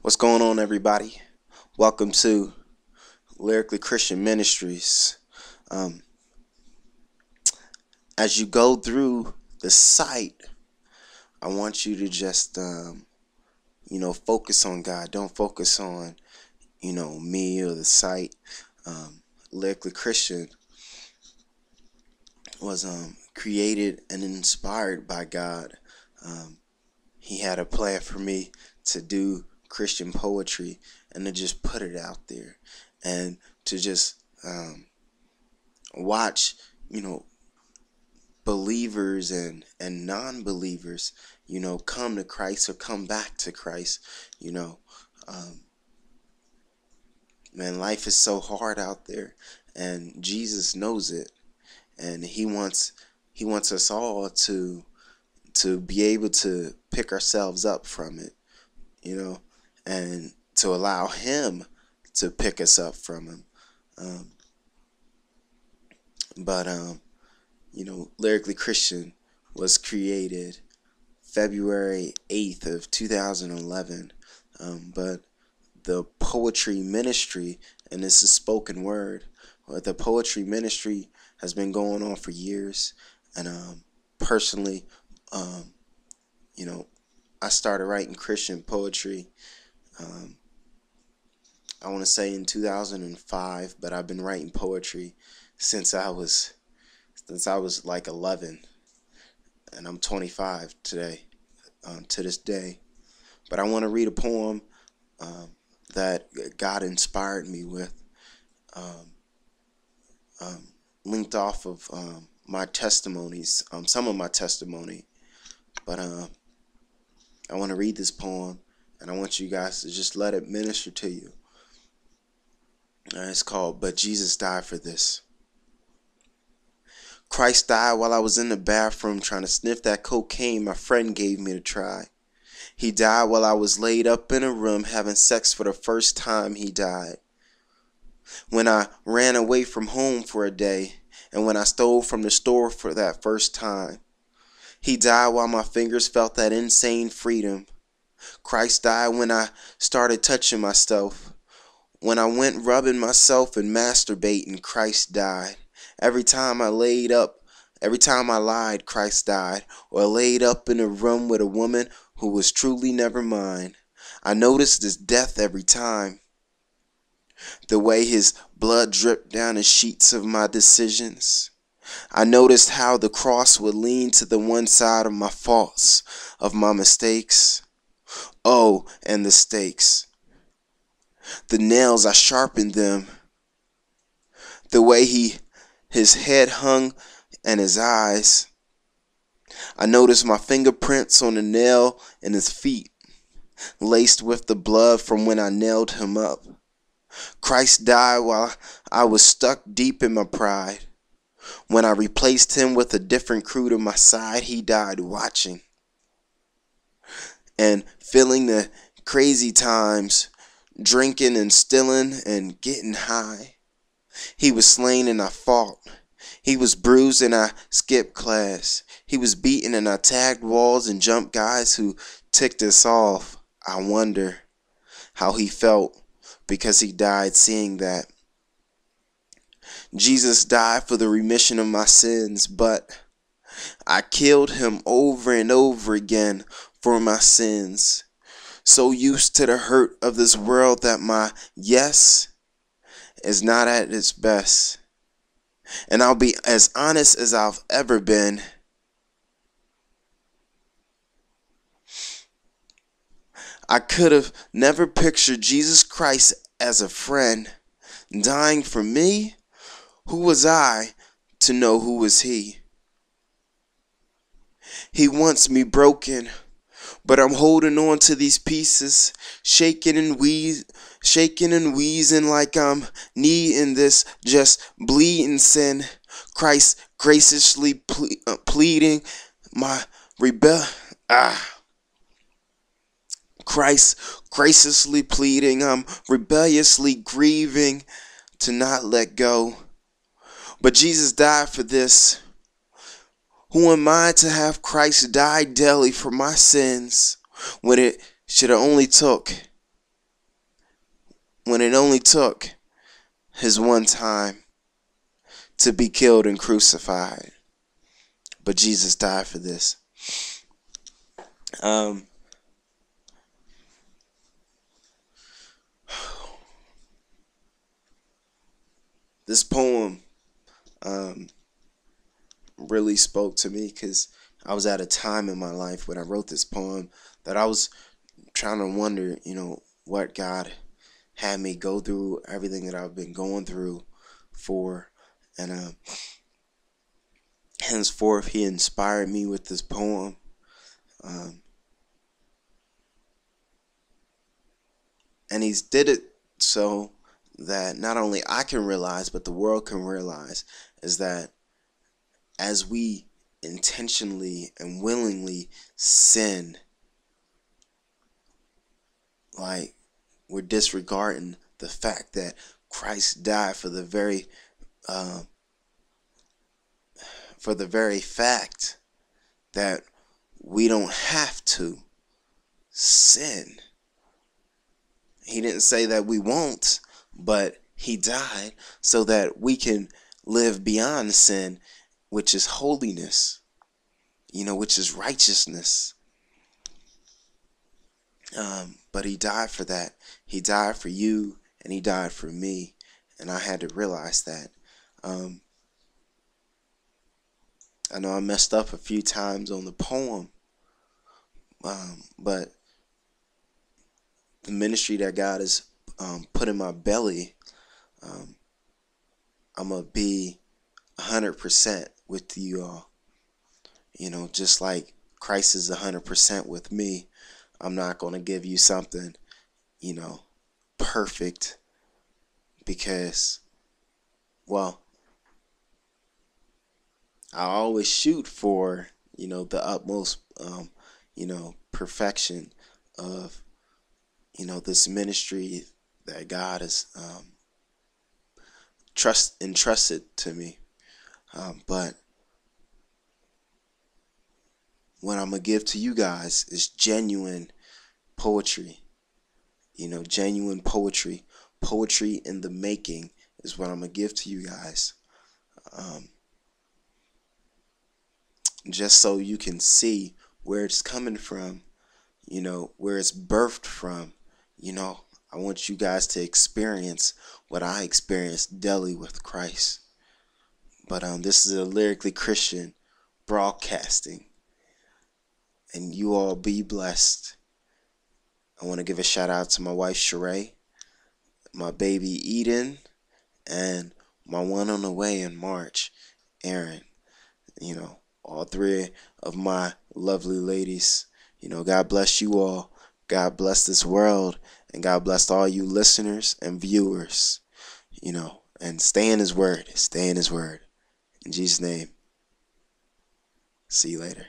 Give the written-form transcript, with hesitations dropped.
What's going on, everybody? Welcome to Lyrically Christian Ministries. Um, as you go through the site, I want you to just, focus on God. Don't focus on, me or the site. Lyrically Christian was created and inspired by God. He had a plan for me to do Christian poetry and to just put it out there and to just watch, believers and non-believers, come to Christ or come back to Christ. Um, Man, life is so hard out there, and Jesus knows it, and He wants us all to be able to pick ourselves up from it, and to allow Him to pick us up from Him. Um, but Lyrically Christian was created February 8th of 2011. But the poetry ministry, and this is spoken word, but the poetry ministry has been going on for years. And personally, I started writing Christian poetry, I want to say in 2005, but I've been writing poetry since I was like 11, and I'm 25 today, to this day. But I want to read a poem that God inspired me with, linked off of my testimonies, some of my testimony. But I want to read this poem, and I want you guys to just let it minister to you. It's called "But Jesus Died for This." Christ died while I was in the bathroom trying to sniff that cocaine my friend gave me to try. He died while I was laid up in a room having sex for the first time. He died when I ran away from home for a day, and when I stole from the store for that first time. He died while my fingers felt that insane freedom. Christ died when I started touching myself. When I went rubbing myself and masturbating, Christ died. Every time I lied, Christ died, or laid up in a room with a woman who was truly never mine. I noticed his death every time. The way his blood dripped down the sheets of my decisions. I noticed how the cross would lean to the one side of my faults, of my mistakes. Oh, and the stakes. The nails, I sharpened them. The way his head hung and his eyes. I noticed my fingerprints on the nail in his feet, laced with the blood from when I nailed him up. Christ died while I was stuck deep in my pride. When I replaced him with a different crew to my side, he died watching and feeling the crazy times, drinking and stealing and getting high. He was slain and I fought. He was bruised and I skipped class. He was beaten and I tagged walls and jumped guys who ticked us off. I wonder how he felt because he died seeing that. Jesus died for the remission of my sins, but I killed him over and over again for my sins. So used to the hurt of this world that my yes is not at its best. And I'll be as honest as I've ever been. I could have never pictured Jesus Christ as a friend, dying for me. Who was I to know who was he? He wants me broken, but I'm holding on to these pieces, shaking and wheezing like I'm needing this just bleeding sin. Christ graciously pleading my Christ graciously pleading, I'm rebelliously grieving to not let go. But Jesus died for this. Who am I to have Christ die daily for my sins when it should have only took when it only took his one time to be killed and crucified. But Jesus died for this. This poem really spoke to me because I was at a time in my life when I wrote this poem that I was trying to wonder, what God had me go through, everything that I've been going through for, and henceforth he inspired me with this poem. And he's did it so that not only I can realize, but the world can realize, is that as we intentionally and willingly sin, like, we're disregarding the fact that Christ died for the very fact that we don't have to sin. He didn't say that we won't, but he died so that we can live beyond sin, which is holiness, which is righteousness. But he died for that. He died for you, and he died for me, and I had to realize that. I know I messed up a few times on the poem, but the ministry that God has put in my belly, I'm going to be 100% with you all. Just like Christ is 100% with me, I'm not going to give you something, perfect, because, well, I always shoot for, the utmost, perfection of, this ministry that God has entrusted to me. But what I'm going to give to you guys is genuine poetry. Genuine poetry. Poetry in the making is what I'm going to give to you guys. Just so you can see where it's coming from, where it's birthed from. I want you guys to experience what I experienced daily with Christ. But this is a Lyrically Christian broadcasting, and you all be blessed. I want to give a shout out to my wife Sheree, my baby Eden, and my one on the way in March, Aaron. All three of my lovely ladies. God bless you all. God bless this world, and God bless all you listeners and viewers. And stay in his word. Stay in his word. In Jesus' name. See you later.